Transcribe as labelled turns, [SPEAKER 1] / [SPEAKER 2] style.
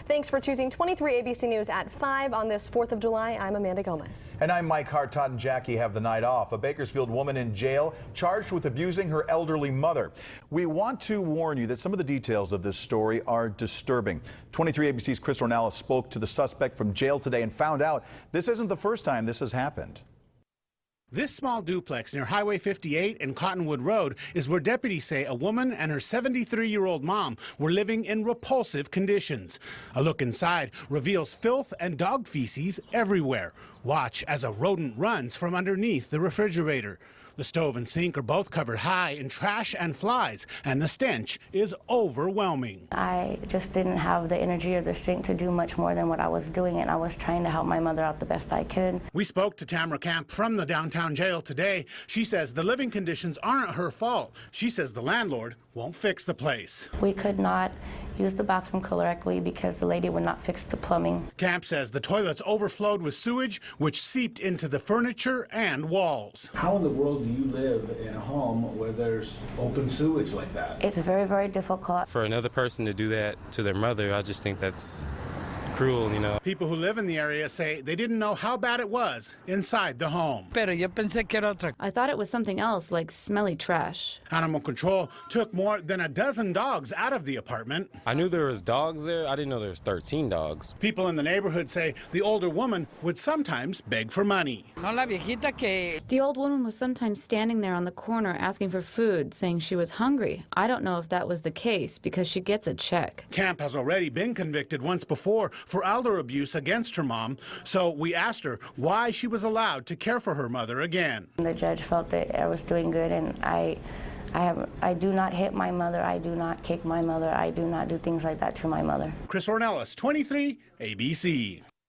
[SPEAKER 1] Thanks for choosing 23 ABC News at 5 on this 4th of July. I'm Amanda Gomez.
[SPEAKER 2] And I'm Mike Hart. Todd and Jackie have the night off. A Bakersfield woman in jail charged with abusing her elderly mother. We want to warn you that some of the details of this story are disturbing. 23 ABC's Chris Ornelas spoke to the suspect from jail today and found out this isn't the first time this has happened.
[SPEAKER 3] This small duplex near Highway 58 and Cottonwood Road is where deputies say a woman and her 73-year-old mom were living in repulsive conditions. A look inside reveals filth and dog feces everywhere. Watch as a rodent runs from underneath the refrigerator. The stove and sink are both covered high in trash and flies, and the stench is overwhelming.
[SPEAKER 4] I just didn't have the energy or the strength to do much more than what I was doing, and I was trying to help my mother out the best I could.
[SPEAKER 3] We spoke to Tamara Camp from the downtown jail today. She says the living conditions aren't her fault. She says the landlord won't fix the place.
[SPEAKER 4] We could not use the bathroom correctly because the lady would not fix the plumbing.
[SPEAKER 3] Camp says the toilets overflowed with sewage, which seeped into the furniture and walls.
[SPEAKER 5] How in the world do you live in a home where there's open sewage like that?
[SPEAKER 4] It's very, very difficult.
[SPEAKER 6] For another person to do that to their mother, I just think that's cruel, you know.
[SPEAKER 3] People who live in the area say they didn't know how bad it was inside the home.
[SPEAKER 7] I thought it was something else, like smelly trash.
[SPEAKER 3] Animal control took more than a dozen dogs out of the apartment.
[SPEAKER 6] I knew there was dogs there. I didn't know there was 13 dogs.
[SPEAKER 3] People in the neighborhood say the older woman would sometimes beg for money.
[SPEAKER 7] The old woman was sometimes standing there on the corner asking for food, saying she was hungry. I don't know if that was the case because she gets a check.
[SPEAKER 3] Camp has already been convicted once before for elder abuse against her mom, so we asked her why she was allowed to care for her mother again.
[SPEAKER 4] The judge felt that I was doing good, and I do not hit my mother, I do not kick my mother, I do not do things like that to my mother.
[SPEAKER 3] Chris Ornelas, 23 ABC.